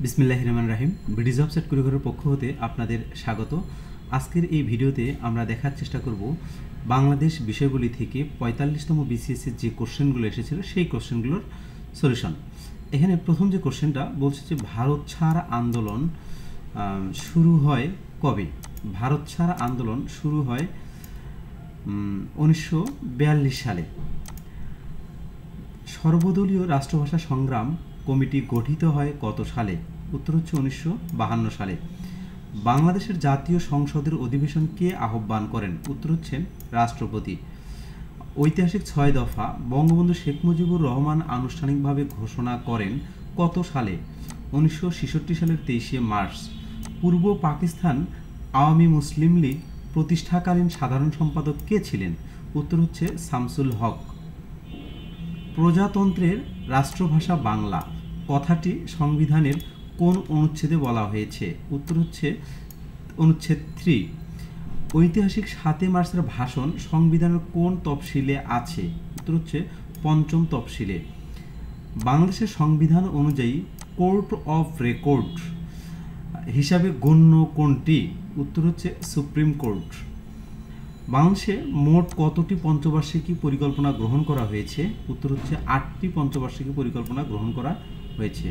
বিসমিল্লাহির রহমানির রহিম। BD job set কুড়িঘরের পক্ষ হতে আপনাদের স্বাগত। আজকের এই ভিডিওতে আমরা দেখার চেষ্টা করব বাংলাদেশ বিষয়গুলি থেকে ৪৫তম বিসিএসের যে কোশ্চেনগুলো এসেছিল সেই কোশ্চেনগুলোর সলিউশন। এখানে প্রথম যে কোশ্চেনটা বলছে যে ভারত ছাড় আন্দোলন শুরু হয় কবে? ভারত ছাড় আন্দোলন শুরু হয় ১৯৪২ সালে। সর্বদলীয় রাষ্ট্রভাষা সংগ্রাম কমিটি গঠিত হয় কত সালে? উত্তর হচ্ছে ১৯৫২ সালে। বাংলাদেশের জাতীয় সংসদের অধিবেশন কে আহ্বান করেন? উত্তর হচ্ছে রাষ্ট্রপতি। ঐতিহাসিক ৬ দফা বঙ্গবন্ধু শেখ মুজিবুর রহমান আনুষ্ঠানিকভাবে ঘোষণা করেন কত সালে? ১৯৬৬ সালের ২৩শে মার্চ। পূর্ব পাকিস্তান আওয়ামী মুসলিম লীগ প্রতিষ্ঠাকালীন সাধারণ সম্পাদক কে ছিলেন? উত্তর হচ্ছে শামসুল হক। প্রজাতন্ত্রের রাষ্ট্রভাষা বাংলা কথাটি সংবিধানের কোন অনুচ্ছেদে বলা হয়েছে? উত্তর হচ্ছে অনুচ্ছেদ ৩। ঐতিহাসিক ৭ মার্চের ভাষণ সংবিধানের কোন তফসিলে আছে? উত্তর হচ্ছে পঞ্চম তফসিলে। বাংলাদেশের সংবিধান অনুযায়ী কোর্ট অফ রেকর্ড হিসাবে গণ্য কোনটি? উত্তর হচ্ছে সুপ্রিম কোর্ট। বাংলাদেশে মোট কতটি পঞ্চবার্ষিকী পরিকল্পনা গ্রহণ করা হয়েছে? উত্তর হচ্ছে ৮টি পঞ্চবার্ষিকী পরিকল্পনা গ্রহণ করা হয়েছে।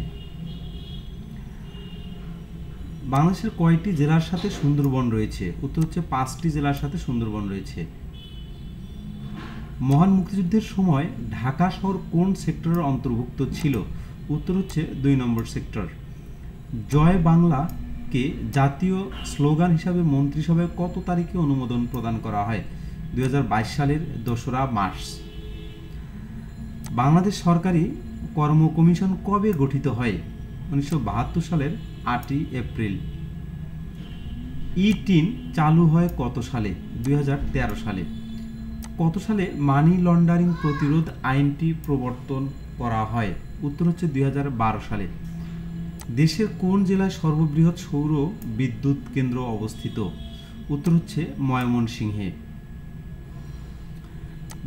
বাংলাদেশের কয়টি জেলার সাথে সুন্দরবন রয়েছে? উত্তর হচ্ছে ৫টি জেলার সাথে সুন্দরবন রয়েছে। মহান মুক্তিযুদ্ধের সময় ঢাকা শহর কোন সেক্টরের অন্তর্ভুক্ত ছিল? উত্তর হচ্ছে ২ নম্বর সেক্টর। জয় বাংলাকে জাতীয় স্লোগান হিসাবে মন্ত্রিসভায় কত তারিখে অনুমোদন প্রদান করা হয়? ২০২২ সালের ২রা মার্চ। বাংলাদেশ সরকারি কর্ম কমিশন কবে গঠিত হয়? ১৯৭২ সালের ৮ই এপ্রিল। ই-৩ চালু হয় কত সালে? ২০১৩ সালে। কত সালে মানি লন্ডারিং প্রতিরোধ আইনটি প্রবর্তন করা হয়? উত্তর হচ্ছে ২০১২ সালে। দেশের কোন জেলায় সর্ববৃহৎ সৌর বিদ্যুৎ কেন্দ্র অবস্থিত? উত্তর হচ্ছে ময়মনসিংহে।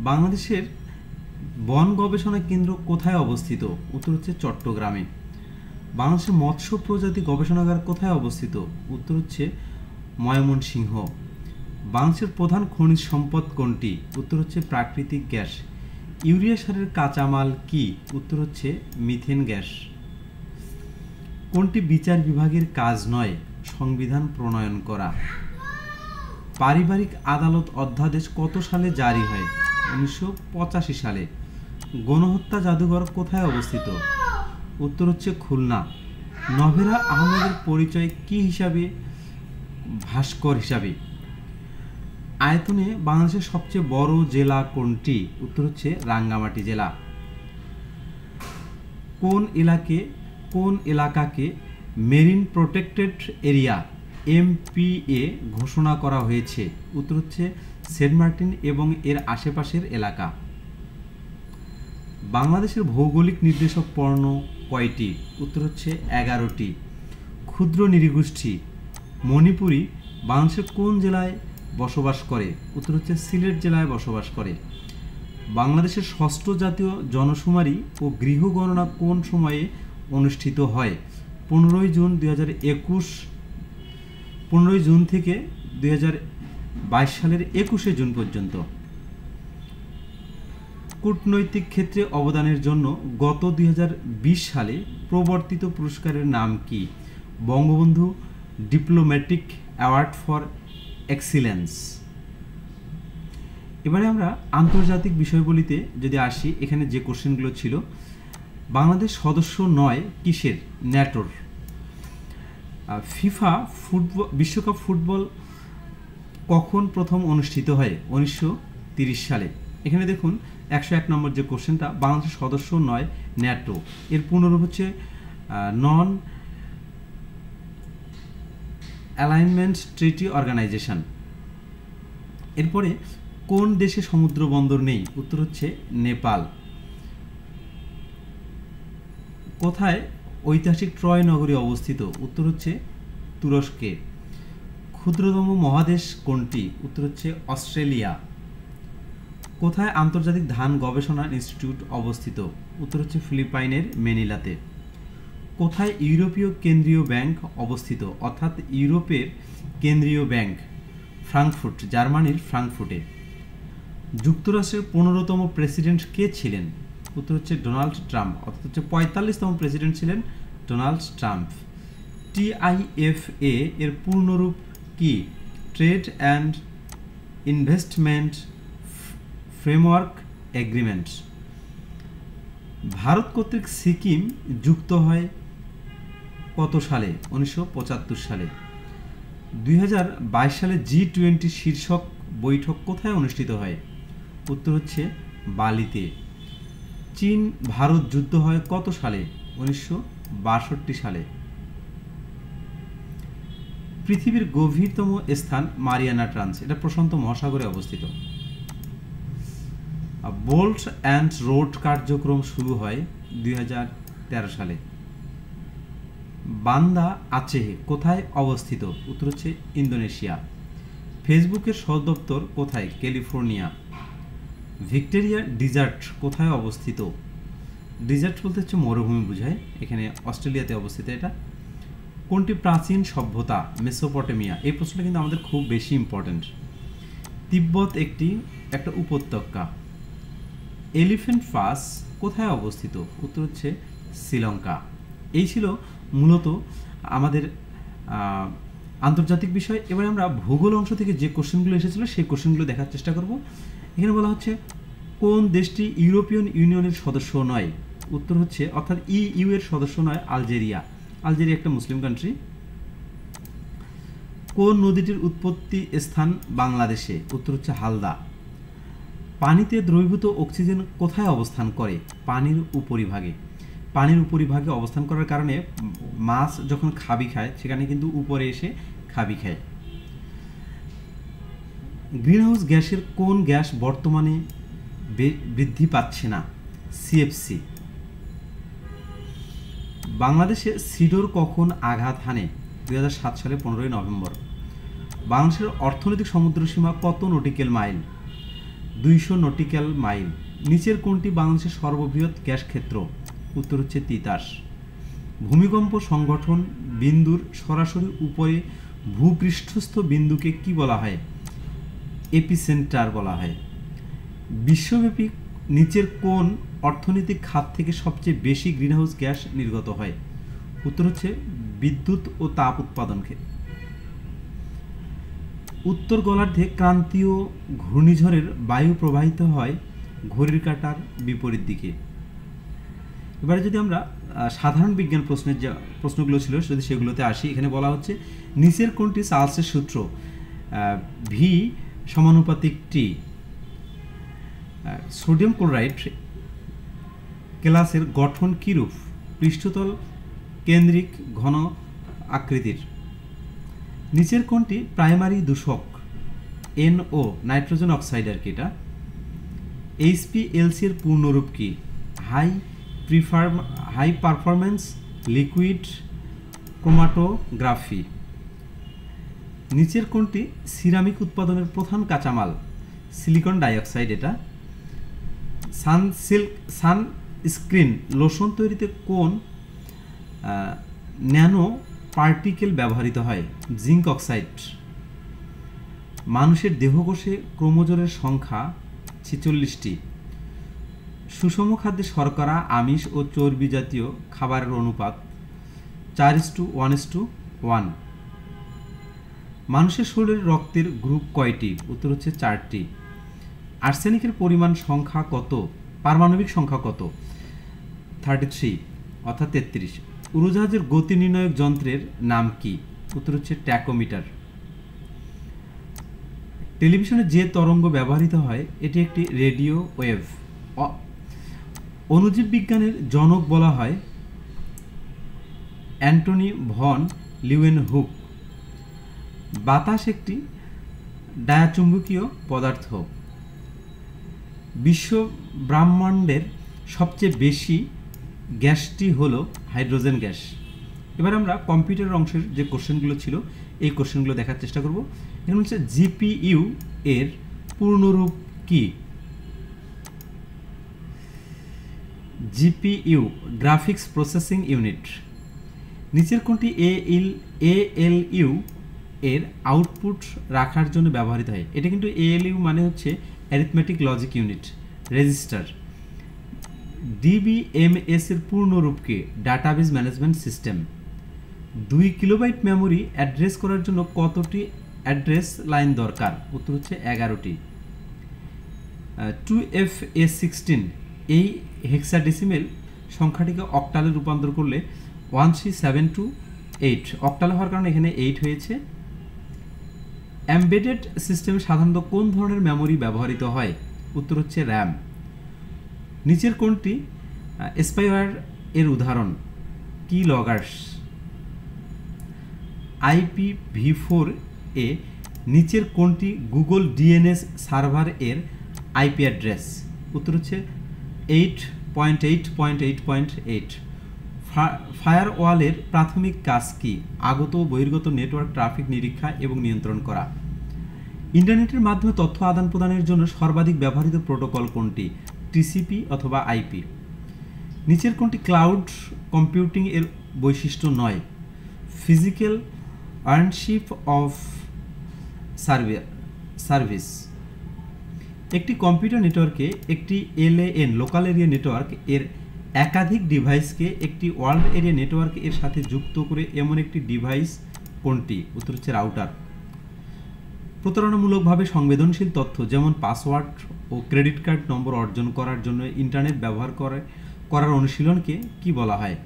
বাংলাদেশের বন গবেষণা কেন্দ্র কোথায় অবস্থিত? উত্তর হচ্ছে চট্টগ্রামে। বাংলাদেশের মৎস্য প্রজাতি গবেষণাগার কোথায় অবস্থিত? উত্তর হচ্ছে ময়মনসিংহ। বাংলাদেশের প্রধান খনিজ সম্পদ কোনটি? উত্তর হচ্ছে প্রাকৃতিক গ্যাস। ইউরিয়া সারের কাঁচামাল কি? উত্তর হচ্ছে মিথেন গ্যাস। কোনটি বিচার বিভাগের কাজ নয়? সংবিধান প্রণয়ন করা। পারিবারিক আদালত অধ্যাদেশ কত সালে জারি হয়? ১৯৮৫ সালে। গণহত্যা জাদুঘর কোথায় অবস্থিত? উত্তর হচ্ছে খুলনা। নভেরা আহমেদের পরিচয় কি হিসাবে? ভাস্কর হিসাবে। আয়তনে বাংলাদেশের সবচেয়ে বড় জেলা কোনটি? উত্তর হচ্ছে রাঙ্গামাটি জেলা। কোন এলাকাকে মেরিন প্রোটেক্টেড এরিয়া MPA ঘোষণা করা হয়েছে? উত্তর হচ্ছে সেন্ট মার্টিন এবং এর আশেপাশের এলাকা। বাংলাদেশের ভৌগোলিক নির্দেশক পণ্য কয়টি? উত্তর হচ্ছে 11টি। ক্ষুদ্র নৃগোষ্ঠী মণিপুরী বাংলাদেশের কোন জেলায় বসবাস করে? উত্তর হচ্ছে সিলেট জেলায় বসবাস করে। বাংলাদেশের ষষ্ঠ জাতীয় জনশুমারি ও গৃহ গণনা কোন সময়ে অনুষ্ঠিত হয়? 15 জুন 2021। 15 জুন থেকে 2022 সালের 21শে জুন পর্যন্ত। কূটনৈতিক ক্ষেত্রে অবদানের জন্য গত 2020 সালে প্রবর্তিত পুরস্কারের নাম কি? Bangabandhu diplomatic award for excellence. এবারে আমরা আন্তর্জাতিক বিষয়গুলিতে যদি আসি, এখানে যে কোশ্চেনগুলো ছিল, বাংলাদেশ সদস্য নয় কিসের? ন্যাটোর। ফিফা বিশ্বকাপ ফুটবল কখন প্রথম অনুষ্ঠিত হয়? ১৯৩০ সালে। এখানে দেখুন ১০১ নম্বর যে কোশ্চেনটা, বাংলাদেশ সদস্য নয় ন্যাটো, এর পুনরূপ হচ্ছে নন অ্যালাইনমেন্ট ট্রিটি অর্গানাইজেশন। এরপরে কোন দেশে সমুদ্র বন্দর নেই? উত্তর হচ্ছে নেপাল। কোথায় ঐতিহাসিক ট্রয় নগরী অবস্থিত? উত্তর হচ্ছে তুরস্কে। ক্ষুদ্রতম মহাদেশ কোনটি? উত্তর হচ্ছে অস্ট্রেলিয়া। কোথায় আন্তর্জাতিক ধান গবেষণা ইনস্টিটিউট অবস্থিত? উত্তর হচ্ছে ফিলিপাইনের ম্যানিলাতে। কোথায় ইউরোপীয় কেন্দ্রীয় ব্যাংক অবস্থিত? অর্থাৎ ইউরোপের কেন্দ্রীয় ব্যাংক ফ্রাঙ্কফুর্ট, জার্মানির ফ্রাঙ্কফুর্টে। যুক্তরাষ্ট্রের 15তম প্রেসিডেন্ট কে ছিলেন? উত্তর হচ্ছে ডোনাল্ড ট্রাম্প, অর্থাৎ হচ্ছে 45তম প্রেসিডেন্ট ছিলেন ডোনাল্ড ট্রাম্প। TIFA এর পূর্ণরূপ কি? Trade and investment framework agreement. Bharat কর্তৃক সিকিম যুক্ত হয় কত সালে? 1975 সালে। 2022 সালে G20 শীর্ষক বৈঠক কোথায় অনুষ্ঠিত হয়? উত্তর হচ্ছে বালিতে। চীন ভারত যুদ্ধ হয় কত সালে? 1962 সালে। পৃথিবীর গভীরতম স্থান মারিয়ানা ট্রাঞ্চ, এটা প্রশান্ত মহাসাগরে অবস্থিত। বোল্ট অ্যান্ড রোড কার্যক্রম শুরু হয় 2013 সালে। বান্দা আচেহ কোথায় অবস্থিত? উত্তর হচ্ছে ইন্দোনেশিয়া। ফেসবুকের সদর দপ্তর কোথায়? ক্যালিফোর্নিয়া। ভিক্টোরিয়া ডিজার্ট কোথায় অবস্থিত? ডিজার্ট বলতে হচ্ছে মরুভূমি বোঝায়, এখানে অস্ট্রেলিয়াতে অবস্থিত। এটা কোনটি প্রাচীন সভ্যতা? মেসোপটেমিয়া। এই প্রশ্নটা কিন্তু আমাদের খুব বেশি ইম্পর্টেন্ট। তিব্বত একটা উপত্যকা। এলিফ্যান্ট পাস কোথায় অবস্থিত? উত্তর হচ্ছে শ্রীলঙ্কা। এই ছিল মূলত আমাদের আন্তর্জাতিক বিষয়। এবারে আমরা ভূগোল অংশ থেকে যে কোশ্চেনগুলো এসেছিল সেই কোশ্চেনগুলো দেখার চেষ্টা করব। এখানে বলা হচ্ছে কোন দেশটি ইউরোপিয়ান ইউনিয়নের সদস্য নয়? উত্তর হচ্ছে, অর্থাৎ EU এর সদস্য নয়, আলজেরিয়া। আলজেরিয়া একটা মুসলিম কান্ট্রি। কোন নদীটির উৎপত্তি স্থান বাংলাদেশে? উত্তর হচ্ছে হালদা। পানিতে দ্রবীভূত অক্সিজেন কোথায় অবস্থান করে? পানির উপরিভাগে। পানির উপরিভাগে অবস্থান করার কারণে মাছ যখন খাবি খায় সেখানে কিন্তু উপরে এসে খাবি খায়। গ্রিনহাউস গ্যাসের কোন গ্যাস বর্তমানে বৃদ্ধি পাচ্ছে না? CFC। বাংলাদেশে সিডর কখন আঘাত হানে? 2007 সালে 15 নভেম্বর। বাংলাদেশের অর্থনৈতিক সমুদ্রসীমা কত নটিক্যাল মাইল? 200 nautical mile. নিচের কোনটি বাংলাদেশের সর্ববৃহৎ গ্যাস ক্ষেত্র? উত্তর হচ্ছে তিতাস। ভূমিকম্প সংগঠন বিন্দুর সরাসরি উপরে ভূপৃষ্ঠস্থ বিন্দুকে কি বলা হয়? এপিসেন্টার বলা হয়। বিশ্বব্যাপী নিচের কোন অর্থনৈতিক খাত থেকে সবচেয়ে বেশি গ্রিনহাউস গ্যাস নির্গত হয়? উত্তর হচ্ছে বিদ্যুৎ ও তাপ উৎপাদন ক্ষেত্র। উত্তর গোলার্ধে ক্রান্তীয় ঘূর্ণিঝড়ের বায়ু প্রবাহিত হয় ঘড়ির কাঁটার বিপরীত দিকে। এবারে যদি আমরা সাধারণ বিজ্ঞান প্রশ্নের যে প্রশ্নগুলো ছিল যদি সেগুলোতে আসি, এখানে বলা হচ্ছে নিচের কোনটি চার্লসের সূত্র? V সমানুপাতিক T। সোডিয়াম ক্লোরাইড গ্লাসের গঠন কিরূপ? পৃষ্ঠতল কেন্দ্রিক ঘন আকৃতির। নিচের কোনটি প্রাইমারি দূষক? NO নাইট্রোজেন অক্সাইড আর কি এটা। HPLC এর পূর্ণরূপ কি? High performance liquid chromatography. নিচের কোনটি সিরামিক উৎপাদনের প্রধান কাঁচামাল? সিলিকন ডাইঅক্সাইড এটা। সানস্ক্রিন লোশন তৈরিতে কোন ন্যানো পার্টিকেল ব্যবহৃত হয়? Zinc oxide. মানুষের দেহকোষে ক্রোমোজোমের সংখ্যা 46টি। সুষম খাদ্যে শর্করা, আমিষ ও চর্বি জাতীয় খাবারের অনুপাত 4:1:1। মানুষের শরীরের রক্তের গ্রুপ কয়টি? উত্তর হচ্ছে 4টি। আর্সেনিকের পরিমাণ সংখ্যা কত? পারমাণবিক সংখ্যা কত? 33 অর্থাৎ 33। উড়োজাহাজের গতি নির্ণায়ক যন্ত্রের নাম কি? উত্তর হচ্ছে ট্যাকোমিটার। টেলিভিশনে যে তরঙ্গ ব্যবহৃত হয় এটি একটি রেডিও ওয়েভ। অণুজীব বিজ্ঞানের জনক বলা হয় অ্যান্টনি ভন লিউয়েনহুক। বাতাস একটি ডায়াচুম্বকীয় পদার্থ। বিশ্ব ব্রহ্মাণ্ডের সবচেয়ে বেশি গ্যাসটি হলো হাইড্রোজেন গ্যাস। এবার আমরা কম্পিউটার অংশের যে কোশ্চেনগুলো ছিল এই কোশ্চেনগুলো দেখার চেষ্টা করব। এখানে হচ্ছে GPU এর পূর্ণরূপ কি? GPU graphics processing unit. নিচের কোনটি ALU এর আউটপুট রাখার জন্য ব্যবহৃত হয়? এটা কিন্তু ALU মানে হচ্ছে arithmetic logic unit register. DBMS এর পূর্ণরূপ কি? Database management system. 2 kilobyte memory address করার জন্য কতটি অ্যাড্রেস লাইন দরকার? উত্তর হচ্ছে 11টি। 2FA16 এই হেক্সাডেসিমেল সংখ্যাটিকে অক্টালে রূপান্তর করলে 13728 অক্টাল হওয়ার কারণে এখানে 8 হয়েছে। এমবেডেড সিস্টেমে সাধারণত কোন ধরনের মেমোরি ব্যবহৃত হয়? উত্তর হচ্ছে র্যাম। নিচের কোনটি স্পাইওয়্যার এর উদাহরণ? কি লগার্স। IPv4 এ নিচের কোনটি গুগল DNS সার্ভার এর আইপি অ্যাড্রেস? উত্তর হচ্ছে 8.8.8.8। ফায়ারওয়ালের প্রাথমিক কাজ কি? আগত ও বহির্গত নেটওয়ার্ক ট্রাফিক নিরীক্ষা এবং নিয়ন্ত্রণ করা। ইন্টারনেটের মাধ্যমে তথ্য আদান প্রদানের জন্য সর্বাধিক ব্যবহৃত প্রোটোকল কোনটি? TCP অথবা IP। নিচের কোনটি ক্লাউড কম্পিউটিং এর বৈশিষ্ট্য নয়? Physical warship of service. একটি কম্পিউটার নেটওয়ার্কে একটি LAN লোকাল এরিয়া নেটওয়ার্ক এর একাধিক ডিভাইসকে একটি ওয়ার্ল্ড এরিয়া নেটওয়ার্ক এর সাথে যুক্ত করে এমন একটি ডিভাইস কোনটি? উত্তর হচ্ছে রাউটার। প্রতারণামূলকভাবে সংবেদনশীল তথ্য যেমন পাসওয়ার্ড ও ক্রেডিট কার্ড নম্বর অর্জন করার জন্য ইন্টারনেট ব্যবহার করার অনুশীলনকে কি বলা হয়?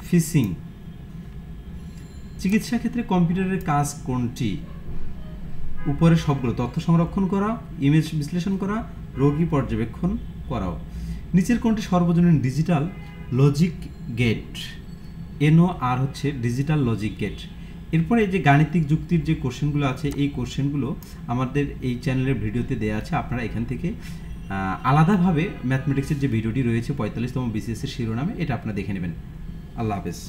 ফিশিং। চিকিৎসা ক্ষেত্রে কম্পিউটারের কাজ কোনটি? উপরে সবগুলো তথ্য সংরক্ষণ করা, ইমেজ বিশ্লেষণ করা, রোগী পর্যবেক্ষণ করাও। নিচের কোনটি সর্বজনীন ডিজিটাল লজিক গেট? NOR হচ্ছে ডিজিটাল লজিক গেট। এরপরে যে গাণিতিক যুক্তির যে কোশ্চেনগুলো আছে এই কোশ্চেনগুলো আমাদের এই চ্যানেলের ভিডিওতে দেওয়া আছে, আপনারা এখান থেকে আলাদাভাবে ম্যাথমেটিক্সের যে ভিডিওটি রয়েছে 45তম BCS এর শিরোনামে, এটা আপনারা দেখে নেবেন। আল্লাহ হাফেজ।